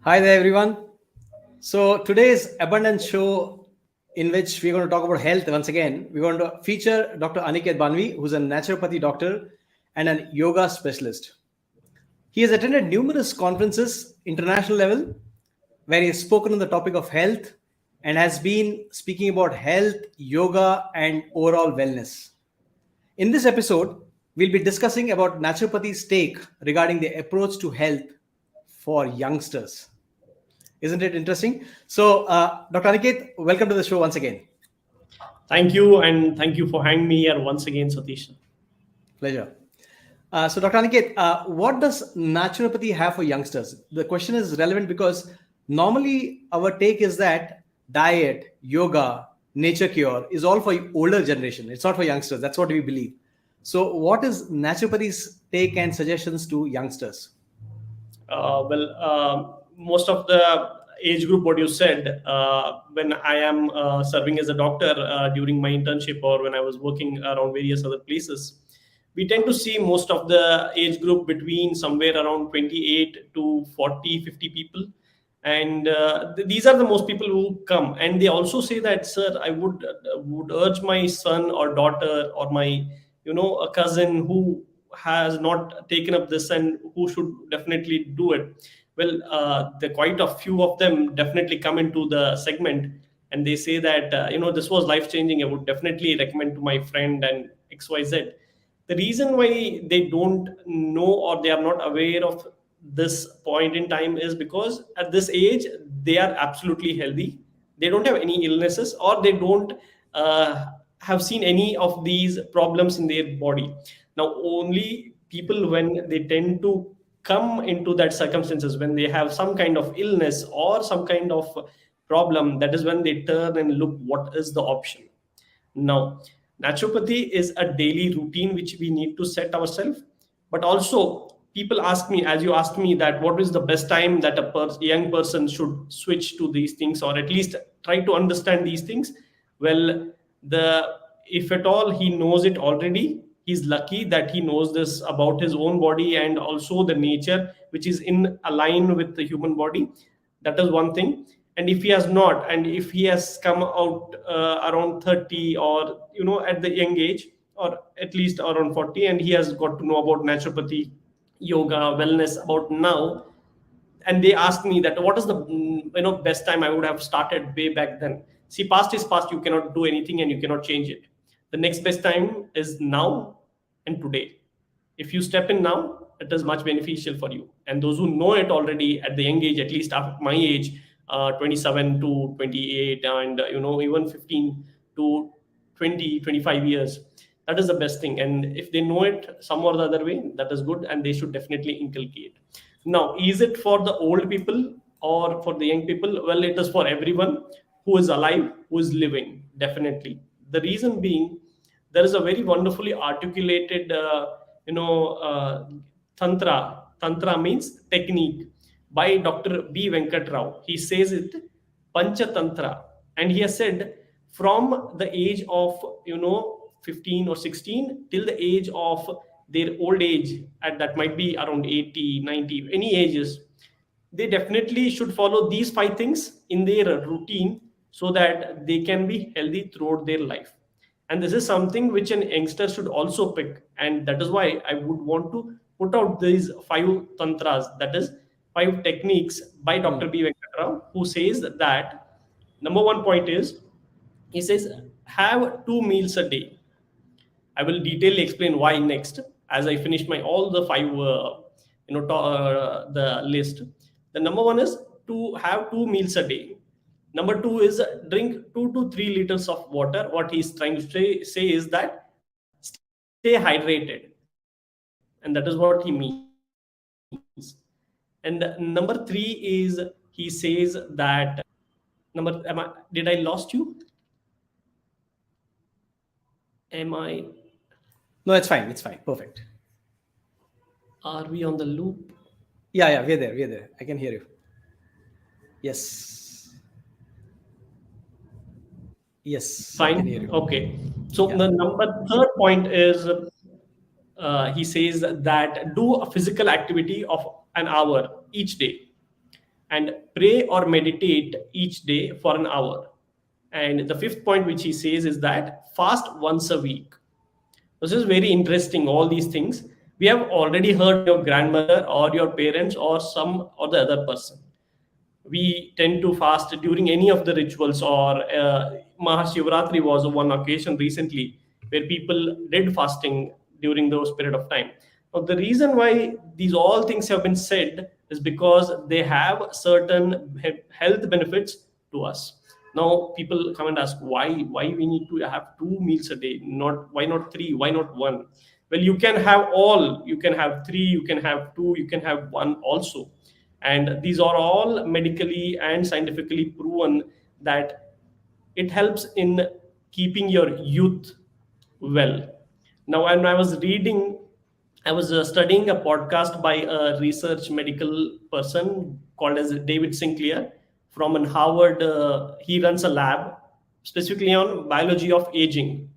Hi there, everyone. So today's abundance show, in which we're going to talk about health once again, we're going to feature Dr. Aniket Banvi, who's a naturopathy doctor and a yoga specialist. He has attended numerous conferences, international level, where he has spoken on the topic of health and has been speaking about health, yoga, and overall wellness. In this episode, we'll be discussing about naturopathy's take regarding the approach to health for youngsters. Isn't it interesting? So, Dr. Aniket, welcome to the show once again. Thank you, and thank you for having me here once again, Satish. Pleasure. So, Dr. Aniket, what does naturopathy have for youngsters? The question is relevant because normally our take is that diet, yoga, nature cure is all for older generation. It's not for youngsters. That's what we believe. So, what is naturopathy's take and suggestions to youngsters? Most of the age group, what you said, when I am serving as a doctor during my internship or when I was working around various other places, we tend to see most of the age group between somewhere around 28 to 40, 50 people. And these are the most people who come. And they also say that, sir, I would urge my son or daughter or my, a cousin who has not taken up this and who should definitely do it. Well, the quite a few of them definitely come into the segment and they say that this was life changing. I would definitely recommend to my friend and XYZ. The reason why they don't know or they are not aware of this point in time is because at this age they are absolutely healthy, they don't have any illnesses, or they don't have seen any of these problems in their body. Now only people, when they tend to come into that circumstances, when they have some kind of illness or some kind of problem, that is when they turn and look what is the option. Now, naturopathy is a daily routine which we need to set ourselves. But also, people ask me, as you asked me, that what is the best time that a young person should switch to these things or at least try to understand these things. Well, the if at all he knows it already, he's lucky that he knows this about his own body and also the nature which is in align with the human body. That is one thing. And if he has not, and if he has come out around 30 or at the young age or at least around 40, and he has got to know about naturopathy, yoga, wellness about now, and they ask me that what is the best time I would have started way back then. See, past is past, you cannot do anything and you cannot change it. The next best time is now and today. If you step in now, it is much beneficial for you. And those who know it already at the young age, at least after my age, 27 to 28, and even 15 to 20, 25 years, that is the best thing. And if they know it some or the other way, that is good, and they should definitely inculcate. Now, is it for the old people or for the young people? Well, it is for everyone who is alive, who is living, definitely. The reason being, there is a very wonderfully articulated, tantra. Tantra means technique by Dr. B. Venkat Rao. He says it, Pancha Tantra. And he has said from the age of, 15 or 16 till the age of their old age, and that might be around 80, 90, any ages, they definitely should follow these five things in their routine so that they can be healthy throughout their life. And this is something which an youngster should also pick, and that is why I would want to put out these five tantras, that is five techniques by Dr. B. Venkatrao, who says that number one point is, he says, have 2 meals a day. I will detail explain why next as I finish my all the five the list. The number one is to have 2 meals a day. Number two is drink 2 to 3 liters of water. What he's trying to say is that stay hydrated, and that is what he means. And number three is he says that did I lost you? Am I? No, it's fine. It's fine. Perfect. Are we on the loop? Yeah, we're there. We're there. I can hear you. Yes. Yes, I can hear Fine. you. Okay. So Yeah. the number third point is he says that do a physical activity of an hour each day. and pray or meditate each day for an hour. And the fifth point which he says is that fast once a week. This is very interesting. All these things we have already heard your grandmother or your parents or some or the other person. We tend to fast during any of the rituals, or Mahashivratri was one occasion recently where people did fasting during those period of time. Now, the reason why these all things have been said is because they have certain health benefits to us. Now people come and ask why we need to have two meals a day, not why not three, why not one? Well, you can have all, you can have three, you can have two, you can have one also. And these are all medically and scientifically proven that it helps in keeping your youth well. Now, when I was reading, I was studying a podcast by a research medical person called as David Sinclair from an Harvard. He runs a lab specifically on biology of aging,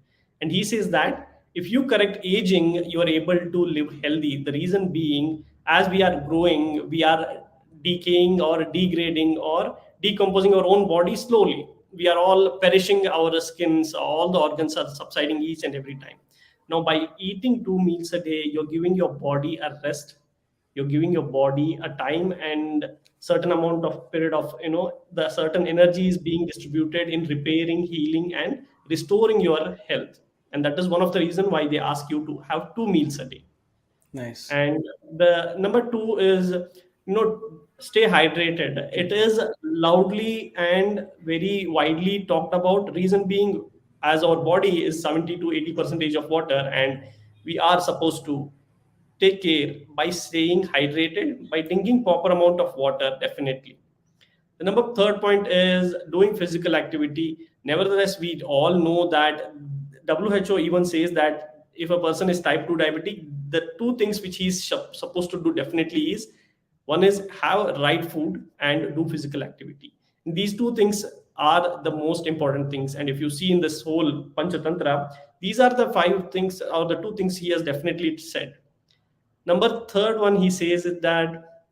and he says that if you correct aging, you are able to live healthy. The reason being, as we are growing, we are decaying or degrading or decomposing our own body slowly. We are all perishing, our skins, all the organs are subsiding each and every time. Now, by eating two meals a day, you're giving your body a rest, you're giving your body a time and certain amount of period of, the certain energy is being distributed in repairing, healing, and restoring your health. And that is one of the reason why they ask you to have two meals a day. Nice. And the number two is, stay hydrated. It is loudly and very widely talked about, reason being, as our body is 70 to 80 percentage of water, and we are supposed to take care by staying hydrated, by drinking proper amount of water, definitely. The number third point is doing physical activity. Nevertheless, we all know that WHO even says that if a person is type 2 diabetic, the two things which he's supposed to do definitely is, one is have right food and do physical activity. These two things are the most important things. And if you see in this whole Panchatantra, these are the five things or the two things he has definitely said. Number third one, he says that,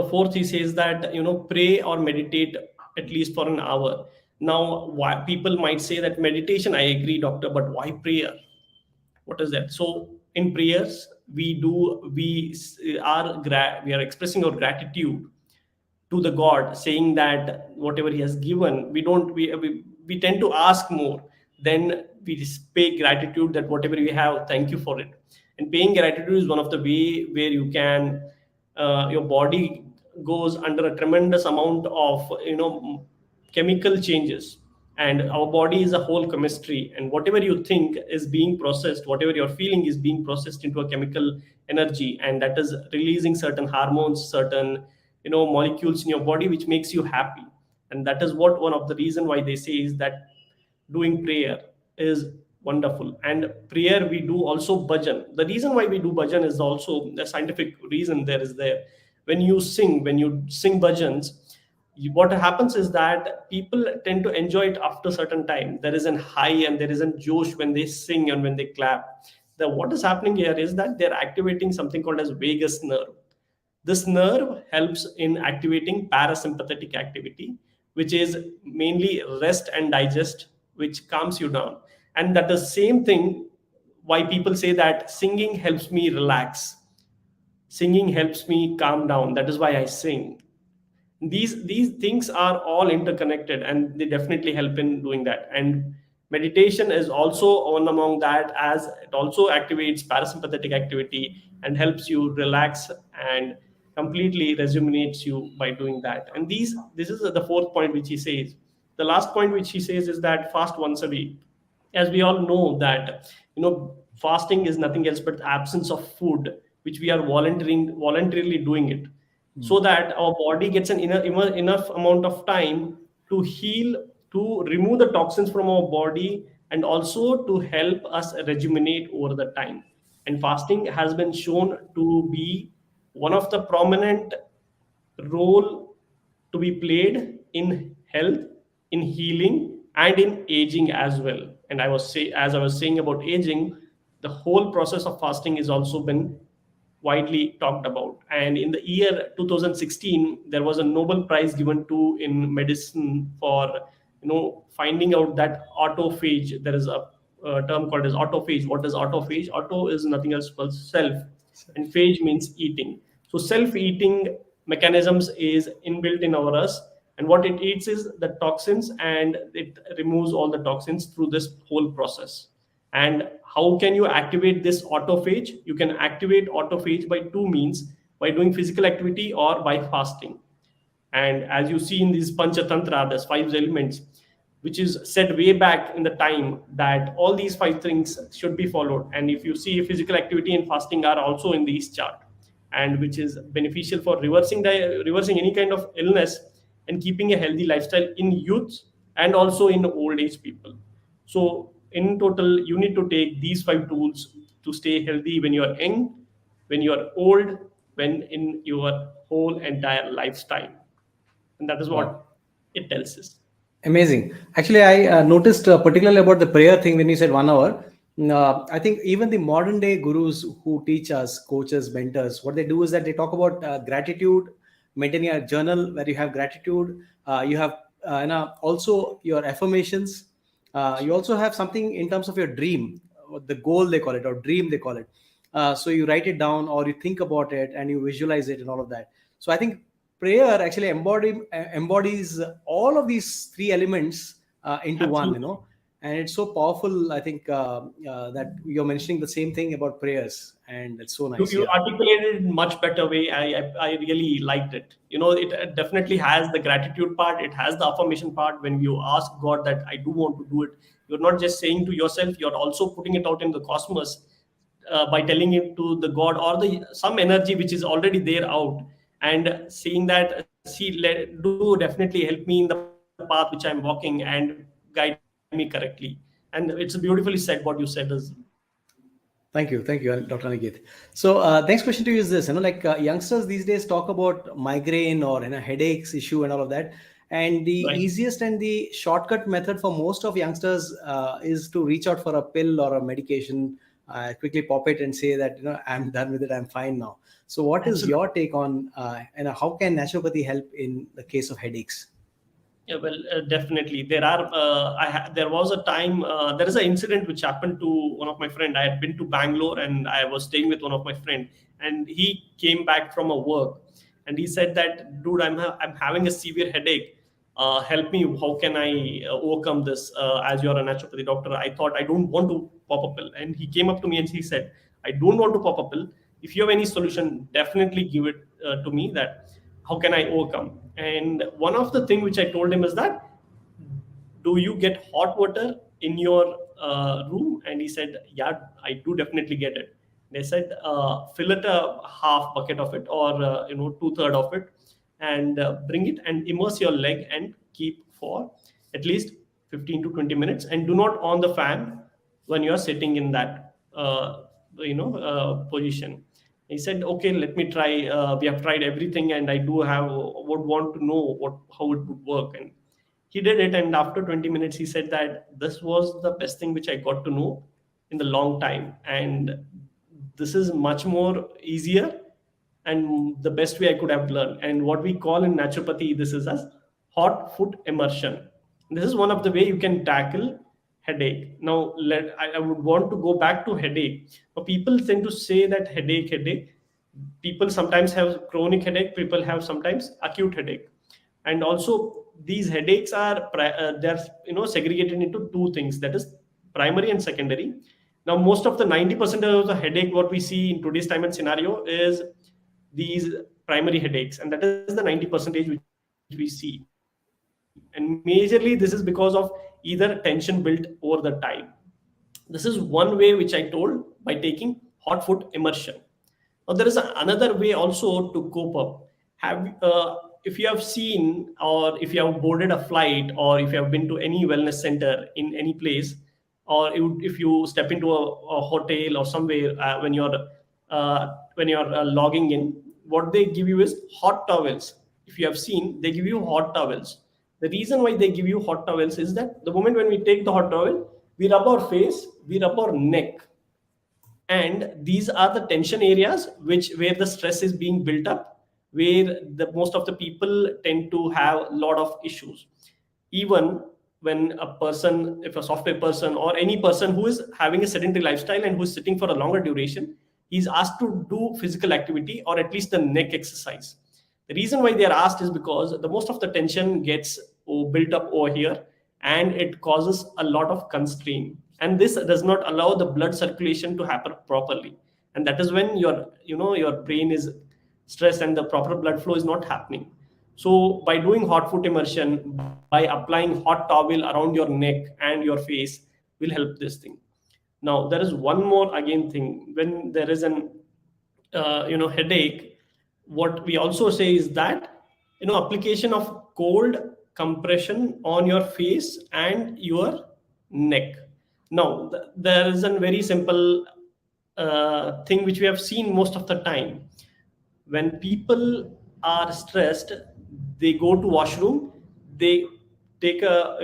fourth, he says that, pray or meditate at least for an hour. Now, why people might say that meditation, I agree, doctor, but why prayer? What is that? So in prayers, we are expressing our gratitude to the god, saying that whatever he has given, we tend to ask more, then we just pay gratitude that whatever we have, thank you for it. And paying gratitude is one of the way where you can, your body goes under a tremendous amount of, chemical changes. And our body is a whole chemistry, and whatever you think is being processed, whatever you're feeling is being processed into a chemical energy, and that is releasing certain hormones, certain, molecules in your body which makes you happy. And that is what one of the reason why they say is that doing prayer is wonderful. And prayer, we do also bhajan. The reason why we do bhajan is also the scientific reason there is there. When you sing bhajans, what happens is that people tend to enjoy it after a certain time. There is an high and there is a josh when they sing and when they clap. What is happening here is that they're activating something called as vagus nerve. This nerve helps in activating parasympathetic activity, which is mainly rest and digest, which calms you down. And that the same thing why people say that singing helps me relax, singing helps me calm down. That is why I sing. These things are all interconnected, and they definitely help in doing that. And meditation is also one among that, as it also activates parasympathetic activity and helps you relax and completely rejuvenates you by doing that. And this is the fourth point which he says. The last point which he says is that fast once a week. As we all know that, fasting is nothing else but absence of food, which we are voluntarily doing it, so that our body gets an enough amount of time to heal, to remove the toxins from our body, and also to help us rejuvenate over the time. And fasting has been shown to be one of the prominent role to be played in health, in healing, and in aging as well. And as I was saying about aging, the whole process of fasting is also been widely talked about. And in the year 2016, there was a Nobel Prize given to in medicine for finding out that autophagy. There is a term called as autophagy. What is autophagy? Auto is nothing else but self, and phage means eating. So self-eating mechanisms is inbuilt in our us, and what it eats is the toxins, and it removes all the toxins through this whole process. And how can you activate this autophagy? You can activate autophagy by two means: by doing physical activity or by fasting. And as you see in these Panchatantra, there's five elements, which is set way back in the time that all these five things should be followed. And if you see, physical activity and fasting are also in these chart, and which is beneficial for reversing any kind of illness and keeping a healthy lifestyle in youth and also in old age people. So in total, you need to take these five tools to stay healthy when you're young, when you're old, when in your whole entire lifestyle. And that is Wow. what it tells us. Amazing. Actually, I noticed particularly about the prayer thing when you said 1 hour. I think even the modern day gurus who teach us, coaches, mentors, what they do is that they talk about gratitude, maintaining a journal where you have gratitude. You have also your affirmations. You also have something in terms of your dream, the goal they call it, or dream they call it. So you write it down or you think about it and you visualize it and all of that. So I think prayer actually embodies all of these three elements into one, Absolutely. and it's so powerful. I think that you're mentioning the same thing about prayers, and it's so nice. You Yeah. articulated it in much better way. I really liked it. It definitely has the gratitude part. It has the affirmation part. When you ask God that I do want to do it, you're not just saying to yourself. You're also putting it out in the cosmos by telling it to the God or the some energy which is already there out, and seeing that do definitely help me in the path which I'm walking and guide me correctly. And it's beautifully said what you said is. Thank you, Dr. Aniket. So, next question to you is this: like youngsters these days talk about migraine or headaches issue and all of that, and the Right. easiest and the shortcut method for most of youngsters is to reach out for a pill or a medication, quickly pop it and say that I'm done with it, I'm fine now. So, what is Absolutely. your take on how can naturopathy help in the case of headaches? Yeah, well, definitely. There was a time. There is an incident which happened to one of my friend. I had been to Bangalore and I was staying with one of my friend, and he came back from a work, and he said that, dude, I'm having a severe headache. Help me. How can I overcome this? As you're a naturopathy doctor, I thought I don't want to pop a pill, and he came up to me and he said, I don't want to pop a pill. If you have any solution, definitely give it to me. That how can I overcome? And one of the thing which I told him is that, do you get hot water in your room? And he said, yeah, I do definitely get it. They said, fill it a half bucket of it, or two-third of it, and bring it and immerse your leg and keep for at least 15 to 20 minutes, and do not on the fan when you are sitting in that position. He said, okay, let me try. We have tried everything, and I do have would want to know what how it would work. And he did it, and after 20 minutes he said that this was the best thing which I got to know in the long time, and this is much more easier and the best way I could have learned. And what we call in naturopathy, this is as hot foot immersion. This is one of the way you can tackle headache. Now I would want to go back to headache. But people tend to say that headache. People sometimes have chronic headache, people have sometimes acute headache. And also these headaches are they're segregated into two things, that is primary and secondary. Now most of the 90% of the headache what we see in today's time and scenario is these primary headaches, and that is the 90% which we see. And majorly this is because of either tension built over the time. This is one way which I told, by taking hot foot immersion. Now there is another way also to cope up. If you have seen, or if you have boarded a flight, or if you have been to any wellness center in any place, or if you step into a hotel or somewhere, when you're logging in, what they give you is hot towels. If you have seen, they give you hot towels. The reason why they give you hot towels is that the moment when we take the hot towel, we rub our face, we rub our neck, and these are the tension areas where the stress is being built up, where the most of the people tend to have a lot of issues. Even when a person, if a software person or any person who is having a sedentary lifestyle and who is sitting for a longer duration, he's asked to do physical activity or at least the neck exercise. The reason why they are asked is because the most of the tension gets built up over here, and it causes a lot of constraint, and this does not allow the blood circulation to happen properly, and that is when your brain is stressed and the proper blood flow is not happening. So by doing hot foot immersion, by applying hot towel around your neck and your face, will help this thing. Now there is one more again thing. When there is an headache, what we also say is that application of cold compression on your face and your neck. Now there is a very simple thing which we have seen most of the time. When people are stressed, they go to washroom, they take a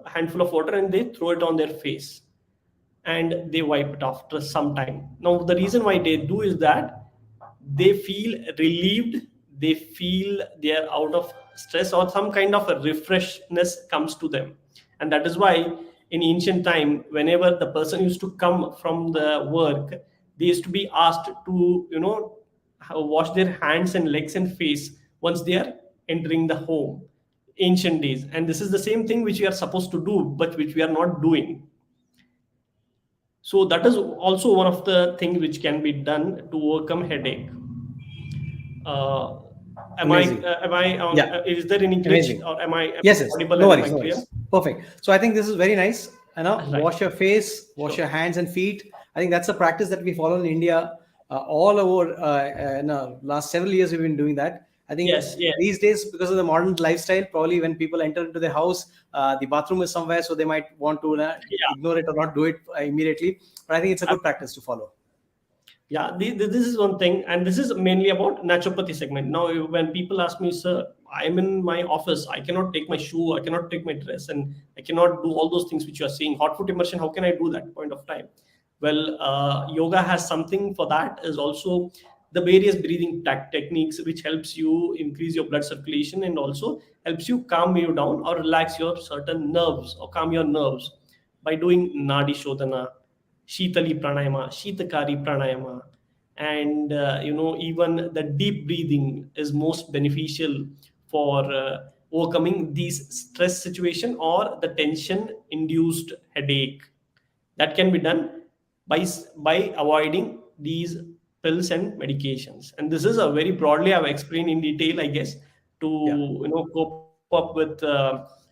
handful of water and they throw it on their face, and they wipe it after some time. Now, the reason why they do is that they feel relieved, they feel they are out of stress, or some kind of a refreshness comes to them. And that is why in ancient time, whenever the person used to come from the work, they used to be asked to, wash their hands and legs and face once they are entering the home, ancient days. And this is the same thing which we are supposed to do, but which we are not doing. So that is also one of the things which can be done to overcome headache. Uh, Amazing. am I on, Yeah. is there any glitch? Amazing. Or am I Yes, yes. audible No and am worries, I no clear? worries. Perfect. So I think this is very nice. Right. Wash your face, wash your hands and feet. I think that's a practice that we follow in India. All over last several years, we've been doing that. I think Yes, yes. these days, because of the modern lifestyle, probably when people enter into their house, the bathroom is somewhere, so they might want to Yeah. ignore it or not do it immediately. But I think it's a good practice to follow. Yeah, this is one thing, and this is mainly about naturopathy segment. Now when people ask me, sir, I'm in my office, I cannot take my shoe, I cannot take my dress, and I cannot do all those things which you are saying, hot foot immersion, how can I do that point of time? Well, yoga has something for that, is also the various breathing techniques which helps you increase your blood circulation and also helps you calm you down or relax your certain nerves or calm your nerves by doing nadi shodhana, Shitali pranayama, Shitakari pranayama, and even the deep breathing is most beneficial for overcoming these stress situation or the tension induced headache. That can be done by avoiding these pills and medications. And this is a very broadly I've explained in detail, I guess, to Yeah. cope up with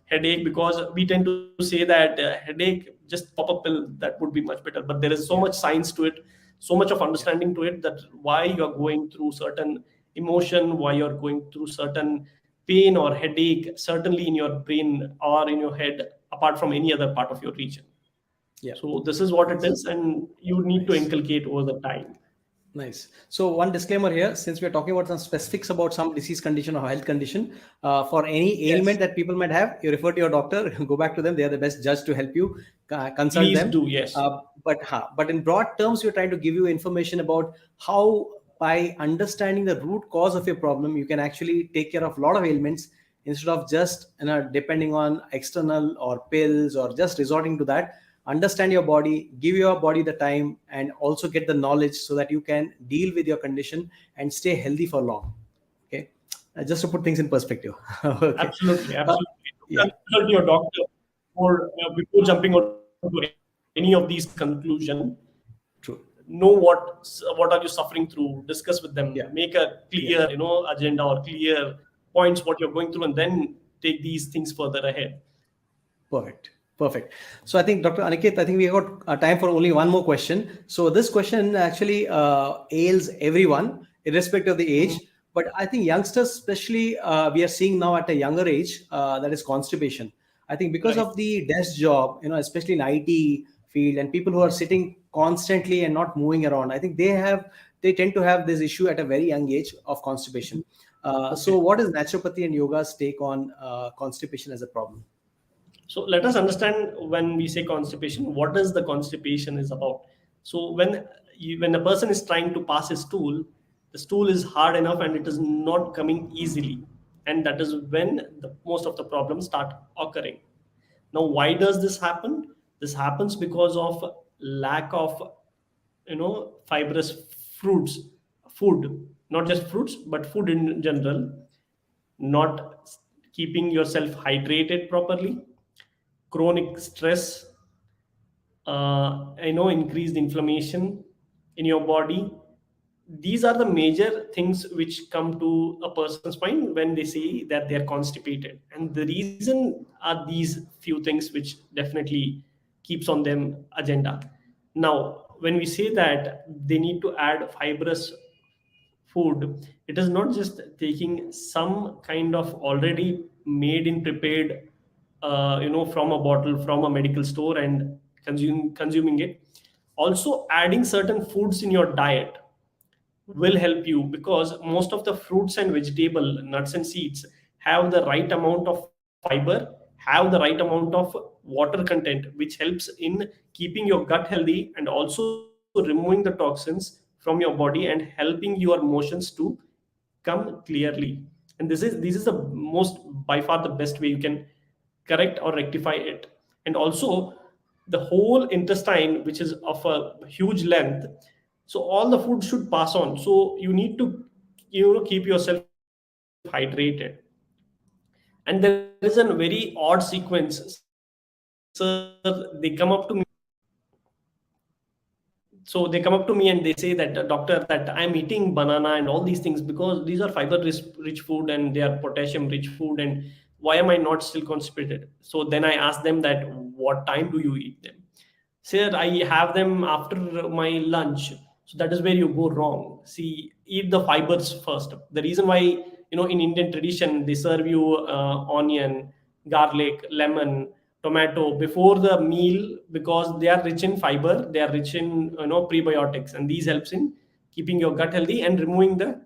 headache, because we tend to say that headache, just pop a pill, that would be much better, but there is so much Yeah. science to it, so much of Yeah. understanding to it, that why you're going through certain emotion, why you're going through certain pain or headache, certainly in your brain or in your head, apart from any other part of your region. Yeah. So this is what it Nice. is, and you need to Nice. inculcate over the time. Nice. So one disclaimer here, since we're talking about some specifics about some disease condition or health condition, for any Yes, ailment that people might have, you refer to your doctor, go back to them. They are the best judge to help you. Consult please them. do. Yes, But in broad terms, we're trying to give you information about how, by understanding the root cause of your problem, you can actually take care of a lot of ailments instead of just depending on external or pills or just resorting to that. Understand your body, give your body the time, and also get the knowledge so that you can deal with your condition and stay healthy for long. Okay. Just to put things in perspective. Okay. absolutely, Uh, absolutely. yeah. Consult your doctor before jumping onto any of these conclusion. True. Know what are you suffering through. Discuss with them. Yeah. Make a clear, Yeah. agenda or clear points what you're going through, and then take these things further ahead. Perfect. Perfect. So I think, Dr. Aniket, I think we got time for only one more question. So this question actually ails everyone, irrespective of the age. Mhm. But I think youngsters, especially, we are seeing now at a younger age, that is constipation. I think because Right. of the desk job, especially in IT field, and people who are sitting constantly and not moving around, I think they tend to have this issue at a very young age of constipation. So Okay. what is naturopathy and yoga's take on constipation as a problem? So let us understand, when we say constipation, what is the constipation is about. So when when a person is trying to pass his stool, the stool is hard enough and it is not coming easily, and that is when most of the problems start occurring. Now, why does this happen? This happens because of lack of, fibrous fruits, food, not just fruits, but food in general, not keeping yourself hydrated properly, chronic stress, increased inflammation in your body. These are the major things which come to a person's mind when they say that they are constipated, and the reason are these few things which definitely keeps on them agenda. Now, when we say that they need to add fibrous food, it is not just taking some kind of already made and prepared, from a bottle from a medical store and consuming it. Also, adding certain foods in your diet will help you, because most of the fruits and vegetable, nuts and seeds have the right amount of fiber, have the right amount of water content, which helps in keeping your gut healthy and also removing the toxins from your body and helping your motions to come clearly. And this is the most, by far the best way you can correct or rectify it. And also, the whole intestine, which is of a huge length, so all the food should pass on, so you need to, keep yourself hydrated. And there is a very odd sequence, sir. They come up to me, so they come up to me and they say that, doctor, that I'm eating banana and all these things because these are fiber rich food and they are potassium rich food, and why am I not still constipated? So then I ask them that, what time do you eat them? Sir, I have them after my lunch. So that is where you go wrong. See, eat the fibers first. The reason why, in Indian tradition, they serve you onion, garlic, lemon, tomato before the meal, because they are rich in fiber, they are rich in, prebiotics, and these helps in keeping your gut healthy and removing the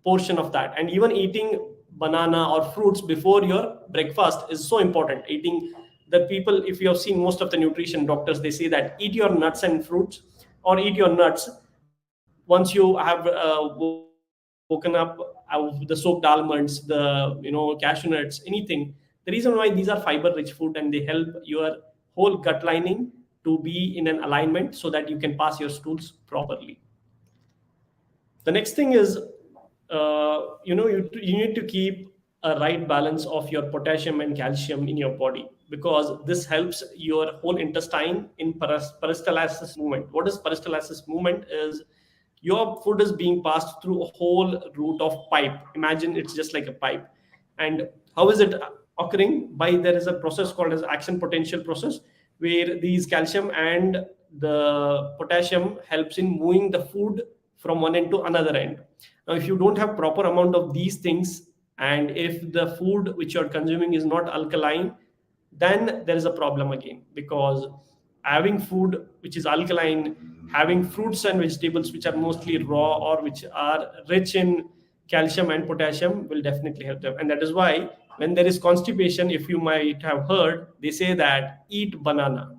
portion of that. And even eating banana or fruits before your breakfast is so important. Eating, the people, if you have seen most of the nutrition doctors, they say that eat your nuts and fruits, or eat your nuts once you have woken up, the soaked almonds, the, cashew nuts, anything. The reason why these are fiber rich food, and they help your whole gut lining to be in an alignment so that you can pass your stools properly. The next thing is, you need to keep a right balance of your potassium and calcium in your body, because this helps your whole intestine in peristalsis movement. What is peristalsis movement? Is your food is being passed through a whole route of pipe. Imagine it's just like a pipe. And how is it occurring? By, there is a process called as action potential process, where these calcium and the potassium helps in moving the food from one end to another end. Now, if you don't have proper amount of these things, and if the food which you're consuming is not alkaline, then there is a problem again, because having food which is alkaline, having fruits and vegetables which are mostly raw or which are rich in calcium and potassium will definitely help them. And that is why when there is constipation, if you might have heard, they say that eat banana,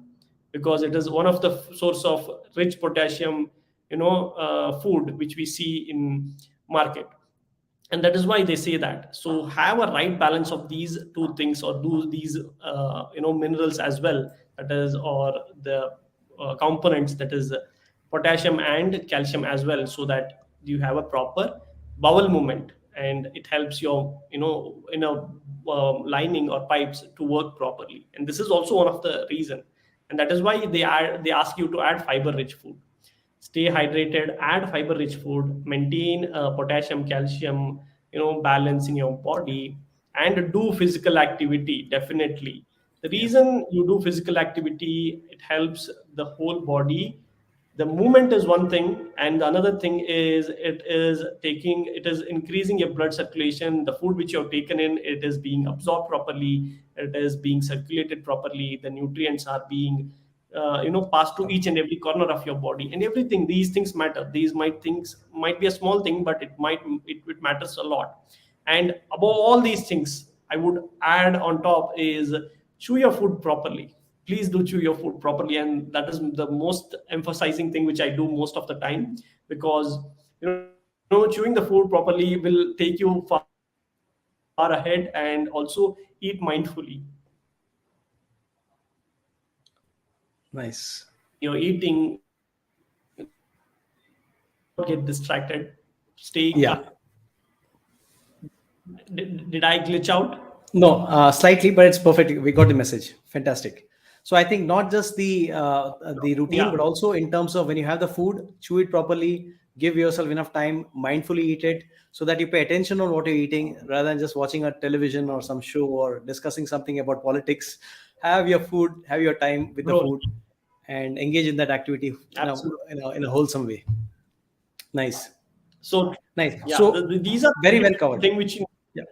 because it is one of the source of rich potassium, food which we see in market. And that is why they say that. So have a right balance of these two things, or do these, minerals as well, that is, or the components, that is potassium and calcium as well, so that you have a proper bowel movement, and it helps your, lining or pipes to work properly. And this is also one of the reason, and that is why they ask you to add fiber rich food. Stay hydrated, add fiber rich food, maintain potassium calcium, balance in your body, and do physical activity. Definitely, the Yeah. reason you do physical activity, it helps the whole body. The movement is one thing, and the another thing is, it is increasing your blood circulation. The food which you have taken in, it is being absorbed properly, it is being circulated properly, the nutrients are being, passed to each and every corner of your body, and everything. These things matter. These might be a small thing, but it matters a lot. And above all these things, I would add on top is, chew your food properly. please do chew your food properly. And that is the most emphasizing thing which I do most of the time, because chewing the food properly will take you far ahead, and also eat mindfully. Nice. When you're eating, do not get distracted, stay calm. Yeah. Did I glitch out? No, slightly, but it's perfect. We got the message. Fantastic. So I think not just the routine, but Yeah, also in terms of when you have the food, chew it properly, give yourself enough time, mindfully eat it, so that you pay attention on what you're eating rather than just watching a television or some show or discussing something about politics. Have your food, have your time with the bro, food, and engage in that activity absolutely. in a wholesome way. Nice, So nice. yeah, So these are very well the covered. thing which you Yeah.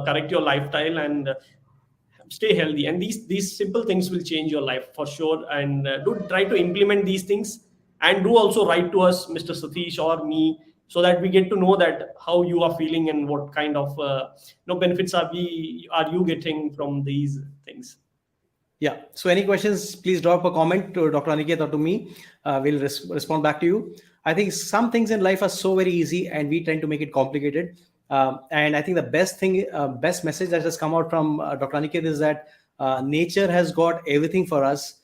correct your lifestyle and stay healthy. And these simple things will change your life for sure. And do try to implement these things, and do also write to us, Mr. Satish or me, so that we get to know that how you are feeling and what kind of benefits are you getting from these things. Yeah. So any questions, please drop a comment to Dr. Aniket or to me. We'll respond back to you. I think some things in life are so very easy and we tend to make it complicated. And I think the best message that has come out from Dr. Aniket is that nature has got everything for us.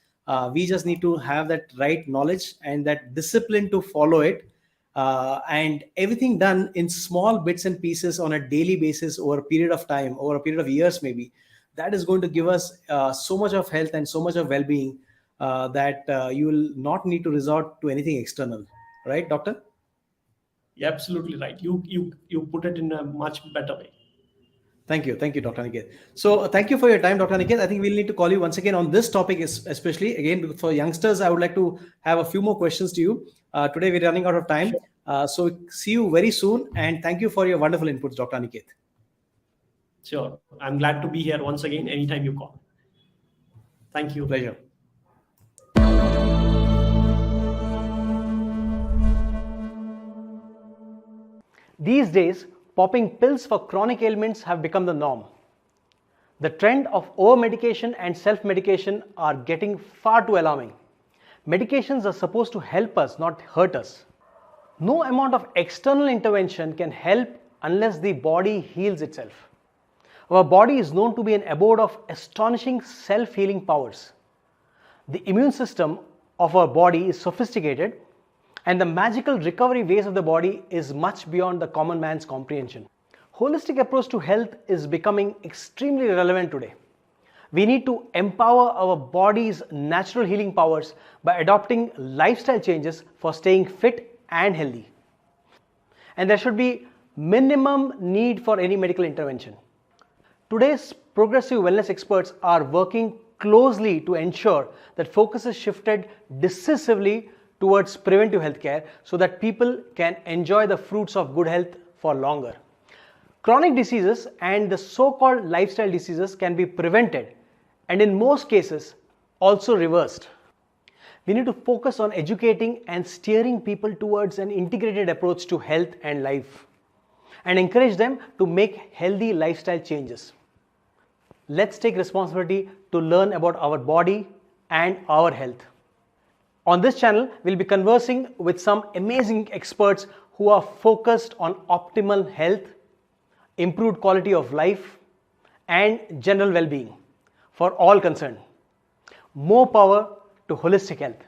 We just need to have that right knowledge and that discipline to follow it, and everything done in small bits and pieces on a daily basis over a period of time, over a period of years maybe, that is going to give us so much of health and so much of well-being that you will not need to resort to anything external, right, doctor? You're absolutely right. You put it in a much better way. Thank you, Dr. Niket. So thank you for your time, Dr. Niket. I think we'll need to call you once again on this topic, especially again for youngsters. I would like to have a few more questions to you. Today we're running out of time, Sure. so see you very soon. And thank you for your wonderful inputs, Dr. Niket. Sure. I'm glad to be here once again anytime you call. Thank you. Pleasure. These days, popping pills for chronic ailments have become the norm. The trend of over-medication and self-medication are getting far too alarming. Medications are supposed to help us, not hurt us. No amount of external intervention can help unless the body heals itself. Our body is known to be an abode of astonishing self-healing powers. The immune system of our body is sophisticated, and the magical recovery ways of the body is much beyond the common man's comprehension. Holistic approach to health is becoming extremely relevant today. We need to empower our body's natural healing powers by adopting lifestyle changes for staying fit and healthy. And there should be minimum need for any medical intervention. Today's progressive wellness experts are working closely to ensure that focus is shifted decisively towards preventive healthcare so that people can enjoy the fruits of good health for longer. Chronic diseases and the so-called lifestyle diseases can be prevented and in most cases also reversed. We need to focus on educating and steering people towards an integrated approach to health and life and encourage them to make healthy lifestyle changes. Let's take responsibility to learn about our body and our health. On this channel, we'll be conversing with some amazing experts who are focused on optimal health, improved quality of life, and general well-being for all concerned. More power to holistic health.